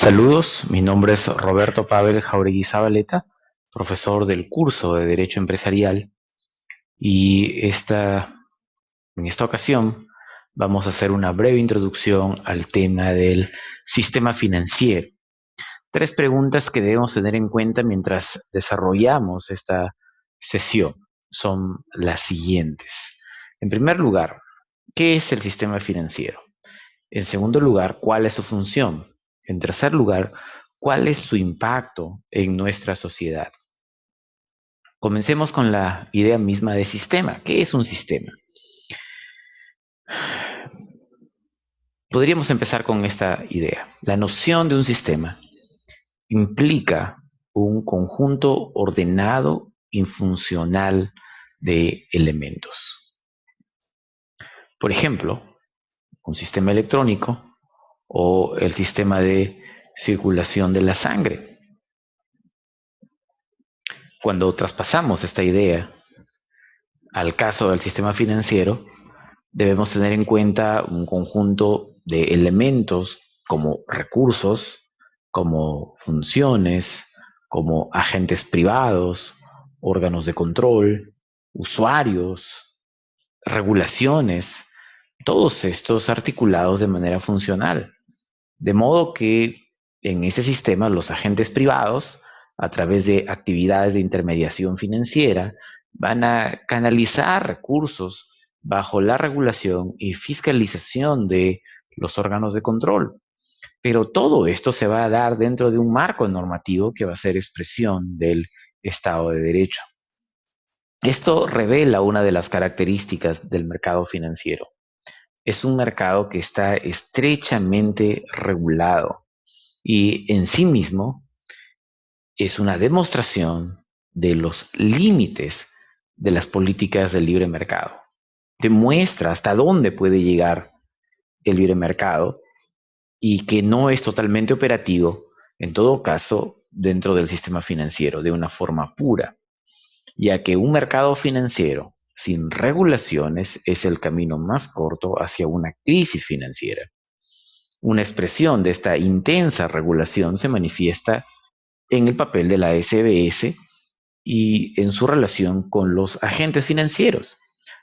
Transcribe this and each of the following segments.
Saludos, mi nombre es Roberto Pavel Jauregui Zabaleta, profesor del curso de Derecho Empresarial, y en esta ocasión vamos a hacer una breve introducción al tema del sistema financiero. Tres preguntas que debemos tener en cuenta mientras desarrollamos esta sesión son las siguientes. En primer lugar, ¿qué es el sistema financiero? En segundo lugar, ¿cuál es su función? En tercer lugar, ¿cuál es su impacto en nuestra sociedad? Comencemos con la idea misma de sistema. ¿Qué es un sistema? Podríamos empezar con esta idea. La noción de un sistema implica un conjunto ordenado y funcional de elementos. Por ejemplo, un sistema electrónico o el sistema de circulación de la sangre. Cuando traspasamos esta idea al caso del sistema financiero, debemos tener en cuenta un conjunto de elementos como recursos, como funciones, como agentes privados, órganos de control, usuarios, regulaciones, todos estos articulados de manera funcional. De modo que en ese sistema los agentes privados, a través de actividades de intermediación financiera, van a canalizar recursos bajo la regulación y fiscalización de los órganos de control. Pero todo esto se va a dar dentro de un marco normativo que va a ser expresión del Estado de Derecho. Esto revela una de las características del mercado financiero. Es un mercado que está estrechamente regulado y en sí mismo es una demostración de los límites de las políticas del libre mercado. Demuestra hasta dónde puede llegar el libre mercado y que no es totalmente operativo, en todo caso, dentro del sistema financiero, de una forma pura, ya que un mercado financiero sin regulaciones es el camino más corto hacia una crisis financiera. Una expresión de esta intensa regulación se manifiesta en el papel de la SBS y en su relación con los agentes financieros.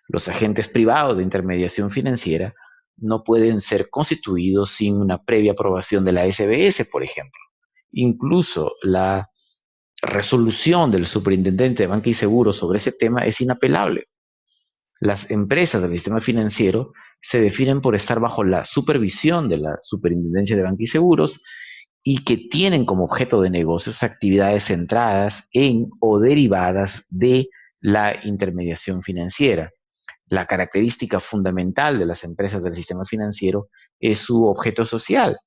Los agentes privados de intermediación financiera no pueden ser constituidos sin una previa aprobación de la SBS, por ejemplo. Incluso la resolución del superintendente de banca y seguros sobre ese tema es inapelable. Las empresas del sistema financiero se definen por estar bajo la supervisión de la Superintendencia de Banca y Seguros y que tienen como objeto de negocios actividades centradas en o derivadas de la intermediación financiera. La característica fundamental de las empresas del sistema financiero es su objeto social,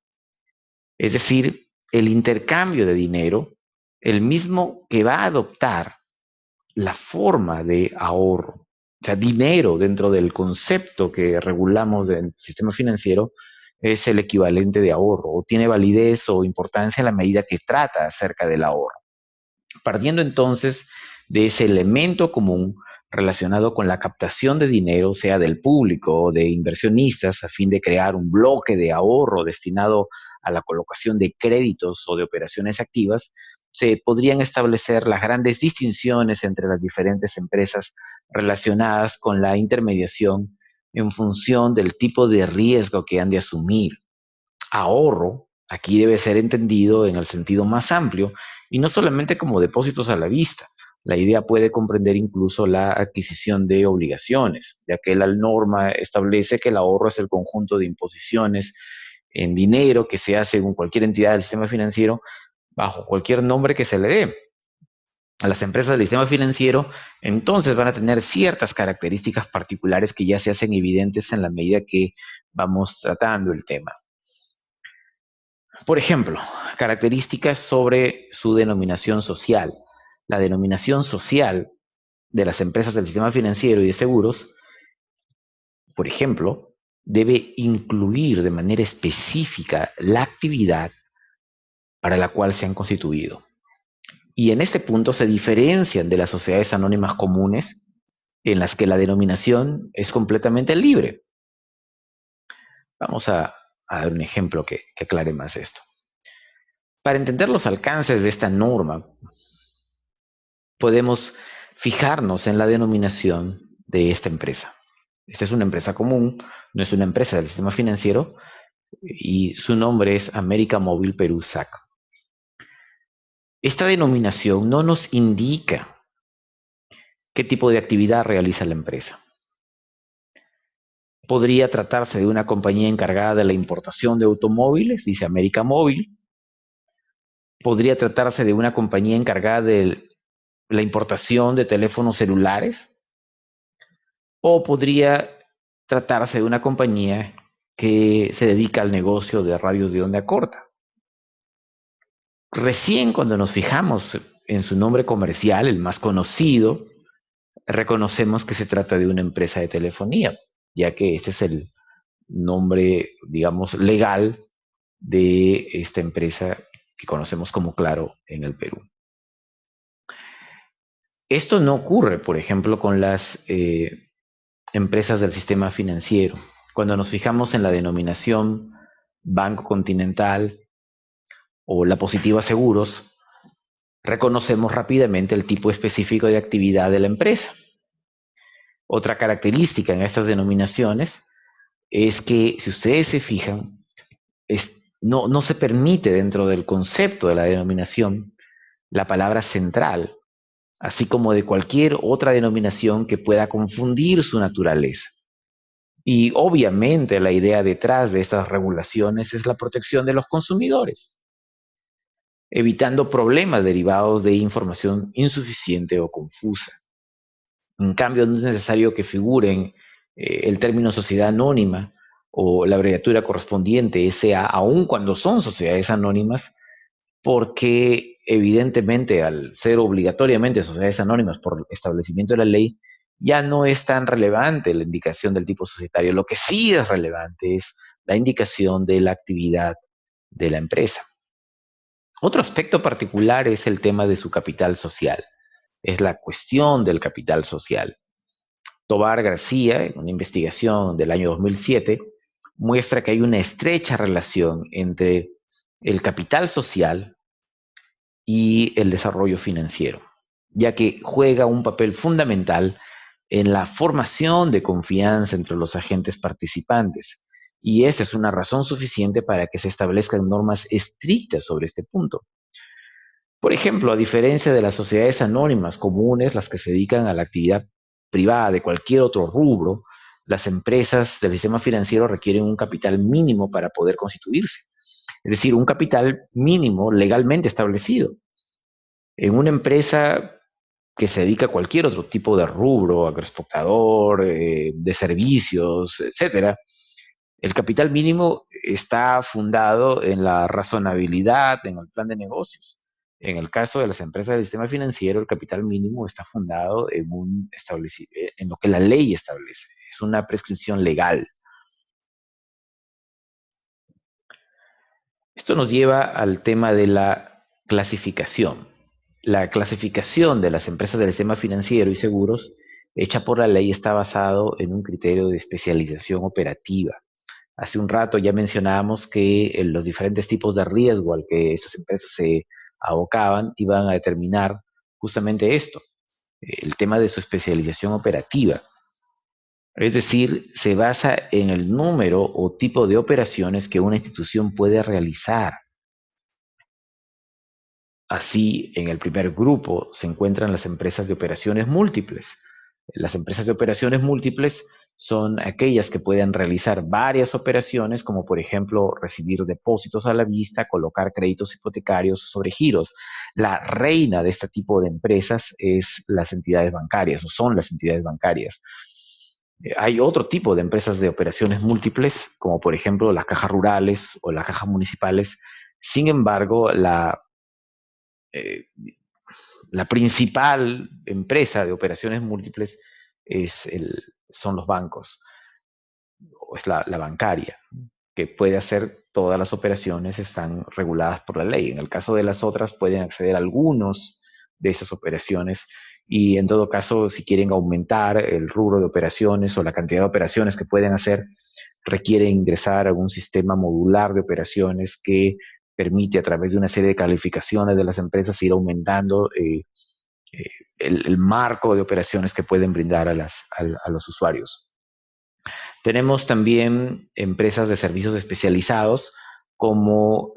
es decir, el intercambio de dinero, el mismo que va a adoptar la forma de ahorro. O sea, dinero dentro del concepto que regulamos del sistema financiero es el equivalente de ahorro o tiene validez o importancia en la medida que trata acerca del ahorro. Partiendo entonces de ese elemento común relacionado con la captación de dinero, sea del público o de inversionistas, a fin de crear un bloque de ahorro destinado a la colocación de créditos o de operaciones activas, se podrían establecer las grandes distinciones entre las diferentes empresas relacionadas con la intermediación en función del tipo de riesgo que han de asumir. Ahorro aquí debe ser entendido en el sentido más amplio y no solamente como depósitos a la vista. La idea puede comprender incluso la adquisición de obligaciones, ya que la norma establece que el ahorro es el conjunto de imposiciones en dinero que se hace en cualquier entidad del sistema financiero bajo cualquier nombre que se le dé. A las empresas del sistema financiero entonces van a tener ciertas características particulares que ya se hacen evidentes en la medida que vamos tratando el tema. Por ejemplo, características sobre su denominación social. La denominación social de las empresas del sistema financiero y de seguros, por ejemplo, debe incluir de manera específica la actividad para la cual se han constituido. Y en este punto se diferencian de las sociedades anónimas comunes en las que la denominación es completamente libre. Vamos a dar un ejemplo que aclare más esto. Para entender los alcances de esta norma, podemos fijarnos en la denominación de esta empresa. Esta es una empresa común, no es una empresa del sistema financiero, y su nombre es América Móvil Perú SAC. Esta denominación no nos indica qué tipo de actividad realiza la empresa. Podría tratarse de una compañía encargada de la importación de automóviles, dice América Móvil. Podría tratarse de una compañía encargada de la importación de teléfonos celulares, o podría tratarse de una compañía que se dedica al negocio de radios de onda corta. Recién cuando nos fijamos en su nombre comercial, el más conocido, reconocemos que se trata de una empresa de telefonía, ya que este es el nombre, digamos, legal de esta empresa que conocemos como Claro en el Perú. Esto no ocurre, por ejemplo, con las empresas del sistema financiero. Cuando nos fijamos en la denominación Banco Continental o la Positiva Seguros, reconocemos rápidamente el tipo específico de actividad de la empresa. Otra característica en estas denominaciones es que, si ustedes se fijan, no se permite dentro del concepto de la denominación la palabra central, así como de cualquier otra denominación que pueda confundir su naturaleza. Y obviamente la idea detrás de estas regulaciones es la protección de los consumidores, evitando problemas derivados de información insuficiente o confusa. En cambio, no es necesario que figuren el término sociedad anónima o la abreviatura correspondiente, SA, aun cuando son sociedades anónimas, porque evidentemente al ser obligatoriamente sociedades anónimas por establecimiento de la ley, ya no es tan relevante la indicación del tipo societario. Lo que sí es relevante es la indicación de la actividad de la empresa. Otro aspecto particular es el tema de su capital social, es la cuestión del capital social. Tobar García, en una investigación del año 2007, muestra que hay una estrecha relación entre el capital social y el desarrollo financiero, ya que juega un papel fundamental en la formación de confianza entre los agentes participantes. Y esa es una razón suficiente para que se establezcan normas estrictas sobre este punto. Por ejemplo, a diferencia de las sociedades anónimas comunes, las que se dedican a la actividad privada de cualquier otro rubro, las empresas del sistema financiero requieren un capital mínimo para poder constituirse. Es decir, un capital mínimo legalmente establecido. En una empresa que se dedica a cualquier otro tipo de rubro, agroexportador, de servicios, etcétera, el capital mínimo está fundado en la razonabilidad, en el plan de negocios. En el caso de las empresas del sistema financiero, el capital mínimo está fundado en lo que la ley establece. Es una prescripción legal. Esto nos lleva al tema de la clasificación. La clasificación de las empresas del sistema financiero y seguros hecha por la ley está basado en un criterio de especialización operativa. Hace un rato ya mencionábamos que los diferentes tipos de riesgo al que esas empresas se abocaban iban a determinar justamente esto, el tema de su especialización operativa. Es decir, se basa en el número o tipo de operaciones que una institución puede realizar. Así, en el primer grupo se encuentran las empresas de operaciones múltiples. Las empresas de operaciones múltiples son aquellas que pueden realizar varias operaciones, como por ejemplo recibir depósitos a la vista, colocar créditos hipotecarios sobre giros. La reina de este tipo de empresas es las entidades bancarias, o son las entidades bancarias. Hay otro tipo de empresas de operaciones múltiples, como por ejemplo las cajas rurales o las cajas municipales. Sin embargo, eh, la principal empresa de operaciones múltiples son los bancos, o es la bancaria, que puede hacer todas las operaciones, están reguladas por la ley. En el caso de las otras, pueden acceder a algunos de esas operaciones y en todo caso, si quieren aumentar el rubro de operaciones o la cantidad de operaciones que pueden hacer, requiere ingresar a un sistema modular de operaciones que permite a través de una serie de calificaciones de las empresas ir aumentando el marco de operaciones que pueden brindar a los usuarios. Tenemos también empresas de servicios especializados como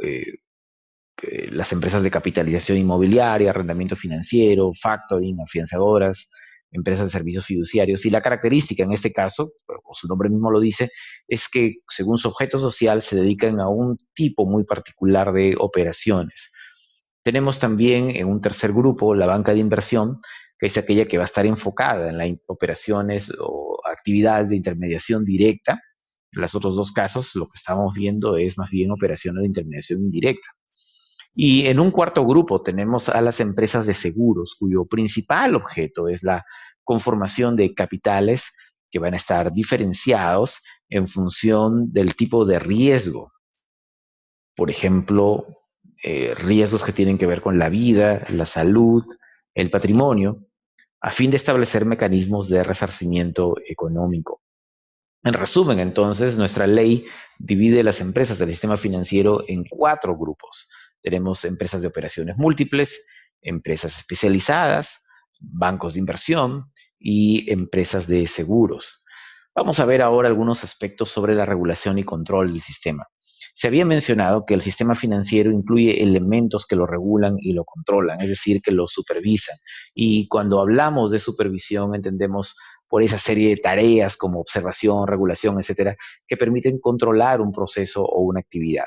las empresas de capitalización inmobiliaria, arrendamiento financiero, factoring, afianzadoras, empresas de servicios fiduciarios. Y la característica en este caso, como su nombre mismo lo dice, es que según su objeto social se dedican a un tipo muy particular de operaciones. Tenemos también en un tercer grupo la banca de inversión, que es aquella que va a estar enfocada en las operaciones o actividades de intermediación directa. En los otros dos casos, lo que estamos viendo es más bien operaciones de intermediación indirecta. Y en un cuarto grupo tenemos a las empresas de seguros, cuyo principal objeto es la conformación de capitales que van a estar diferenciados en función del tipo de riesgo. Por ejemplo, riesgos que tienen que ver con la vida, la salud, el patrimonio, a fin de establecer mecanismos de resarcimiento económico. En resumen, entonces, nuestra ley divide las empresas del sistema financiero en cuatro grupos. Tenemos empresas de operaciones múltiples, empresas especializadas, bancos de inversión y empresas de seguros. Vamos a ver ahora algunos aspectos sobre la regulación y control del sistema. Se había mencionado que el sistema financiero incluye elementos que lo regulan y lo controlan, es decir, que lo supervisan. Y cuando hablamos de supervisión entendemos por esa serie de tareas como observación, regulación, etcétera, que permiten controlar un proceso o una actividad.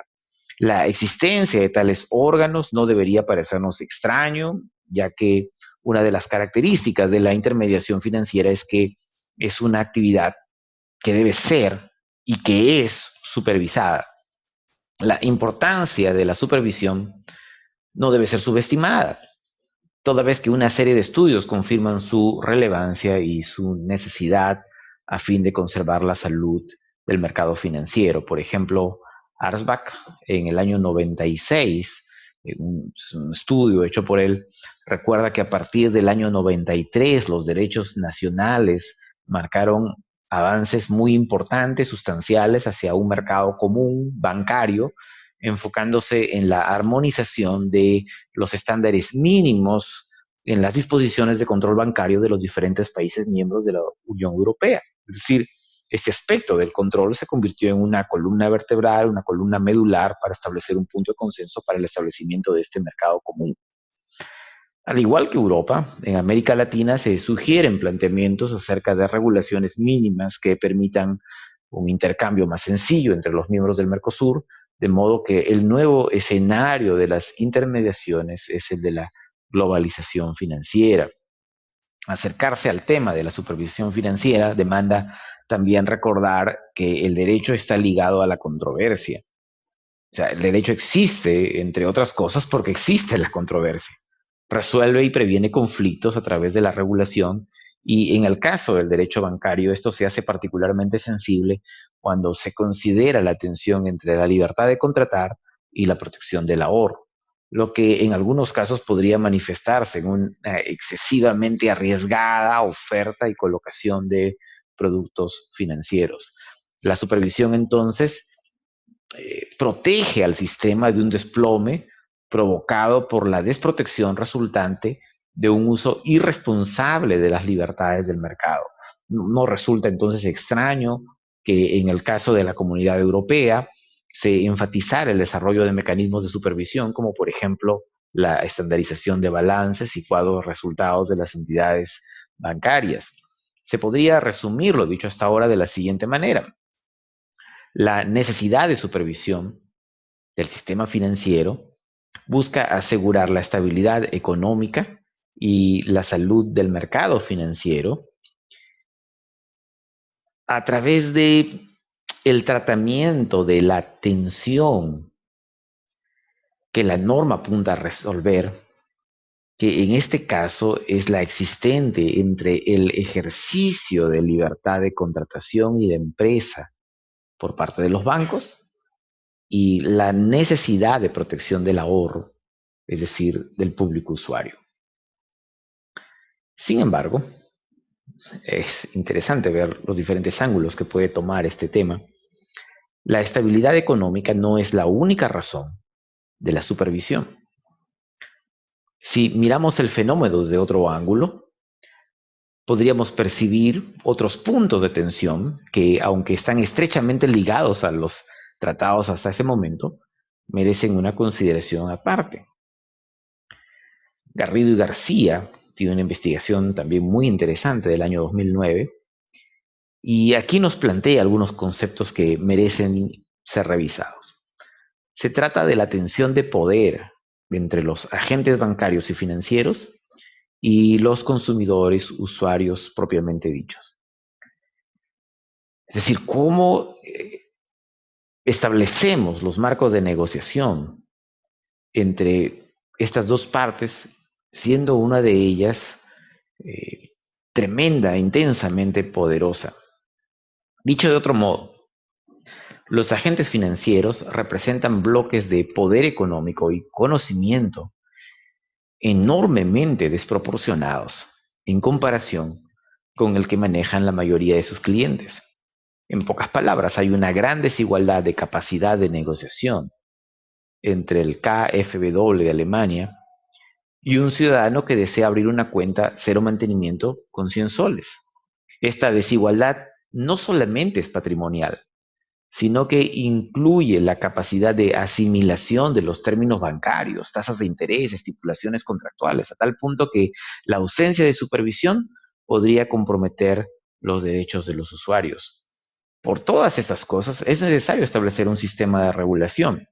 La existencia de tales órganos no debería parecernos extraño, ya que una de las características de la intermediación financiera es que es una actividad que debe ser y que es supervisada. La importancia de la supervisión no debe ser subestimada, toda vez que una serie de estudios confirman su relevancia y su necesidad a fin de conservar la salud del mercado financiero. Por ejemplo, Arsbach en el año 96, un estudio hecho por él, recuerda que a partir del año 93 los derechos nacionales marcaron avances muy importantes, sustanciales, hacia un mercado común bancario, enfocándose en la armonización de los estándares mínimos en las disposiciones de control bancario de los diferentes países miembros de la Unión Europea. Es decir, este aspecto del control se convirtió en una columna vertebral, una columna medular para establecer un punto de consenso para el establecimiento de este mercado común. Al igual que Europa, en América Latina se sugieren planteamientos acerca de regulaciones mínimas que permitan un intercambio más sencillo entre los miembros del Mercosur, de modo que el nuevo escenario de las intermediaciones es el de la globalización financiera. Acercarse al tema de la supervisión financiera demanda también recordar que el derecho está ligado a la controversia. O sea, el derecho existe, entre otras cosas, porque existe la controversia. Resuelve y previene conflictos a través de la regulación y en el caso del derecho bancario esto se hace particularmente sensible cuando se considera la tensión entre la libertad de contratar y la protección del ahorro, lo que en algunos casos podría manifestarse en una excesivamente arriesgada oferta y colocación de productos financieros. La supervisión entonces protege al sistema de un desplome provocado por la desprotección resultante de un uso irresponsable de las libertades del mercado. No resulta entonces extraño que en el caso de la Comunidad Europea se enfatizara el desarrollo de mecanismos de supervisión, como por ejemplo la estandarización de balances y cuadros de resultados de las entidades bancarias. Se podría resumir lo dicho hasta ahora de la siguiente manera. La necesidad de supervisión del sistema financiero busca asegurar la estabilidad económica y la salud del mercado financiero a través de el tratamiento de la tensión que la norma apunta a resolver, que en este caso es la existente entre el ejercicio de libertad de contratación y de empresa por parte de los bancos y la necesidad de protección del ahorro, es decir, del público usuario. Sin embargo, es interesante ver los diferentes ángulos que puede tomar este tema. La estabilidad económica no es la única razón de la supervisión. Si miramos el fenómeno desde otro ángulo, podríamos percibir otros puntos de tensión que, aunque están estrechamente ligados a los tratados hasta ese momento, merecen una consideración aparte. Garrido y García tiene una investigación también muy interesante del año 2009 y aquí nos plantea algunos conceptos que merecen ser revisados. Se trata de la tensión de poder entre los agentes bancarios y financieros y los consumidores, usuarios propiamente dichos. Es decir, cómo establecemos los marcos de negociación entre estas dos partes, siendo una de ellas tremenda, intensamente poderosa. Dicho de otro modo, los agentes financieros representan bloques de poder económico y conocimiento enormemente desproporcionados en comparación con el que manejan la mayoría de sus clientes. En pocas palabras, hay una gran desigualdad de capacidad de negociación entre el KfW de Alemania y un ciudadano que desea abrir una cuenta cero mantenimiento con 100 soles. Esta desigualdad no solamente es patrimonial, sino que incluye la capacidad de asimilación de los términos bancarios, tasas de interés, estipulaciones contractuales, a tal punto que la ausencia de supervisión podría comprometer los derechos de los usuarios. Por todas estas cosas, es necesario establecer un sistema de regulación.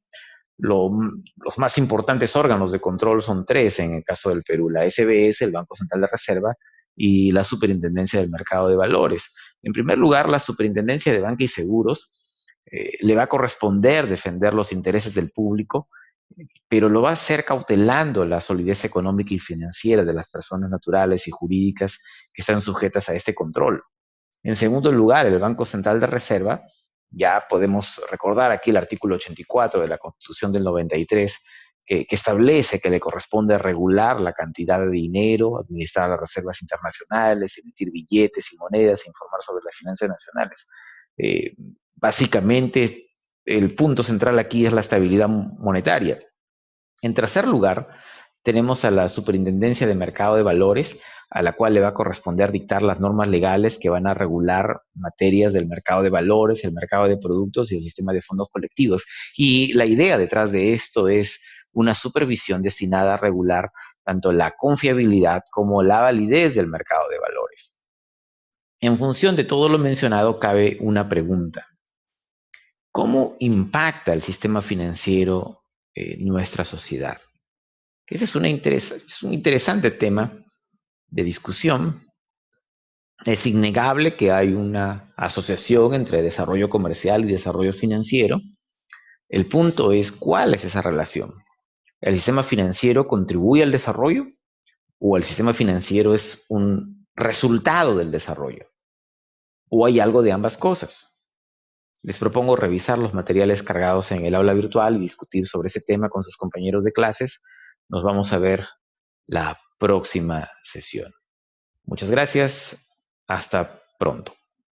Los más importantes órganos de control son tres en el caso del Perú: la SBS, el Banco Central de Reserva y la Superintendencia del Mercado de Valores. En primer lugar, la Superintendencia de Banca y Seguros le va a corresponder defender los intereses del público, pero lo va a hacer cautelando la solidez económica y financiera de las personas naturales y jurídicas que están sujetas a este control. En segundo lugar, el Banco Central de Reserva, ya podemos recordar aquí el artículo 84 de la Constitución del 93, que establece que le corresponde regular la cantidad de dinero, administrar las reservas internacionales, emitir billetes y monedas, informar sobre las finanzas nacionales. Eh, Básicamente, el punto central aquí es la estabilidad monetaria. En tercer lugar, tenemos a la Superintendencia de Mercado de Valores, a la cual le va a corresponder dictar las normas legales que van a regular materias del mercado de valores, el mercado de productos y el sistema de fondos colectivos. Y la idea detrás de esto es una supervisión destinada a regular tanto la confiabilidad como la validez del mercado de valores. En función de todo lo mencionado, cabe una pregunta: ¿cómo impacta el sistema financiero en nuestra sociedad? Ese es un interesante tema de discusión. Es innegable que hay una asociación entre desarrollo comercial y desarrollo financiero. El punto es, ¿cuál es esa relación? ¿El sistema financiero contribuye al desarrollo o el sistema financiero es un resultado del desarrollo? ¿O hay algo de ambas cosas? Les propongo revisar los materiales cargados en el aula virtual y discutir sobre ese tema con sus compañeros de clases. Nos vamos a ver la próxima sesión. Muchas gracias. Hasta pronto.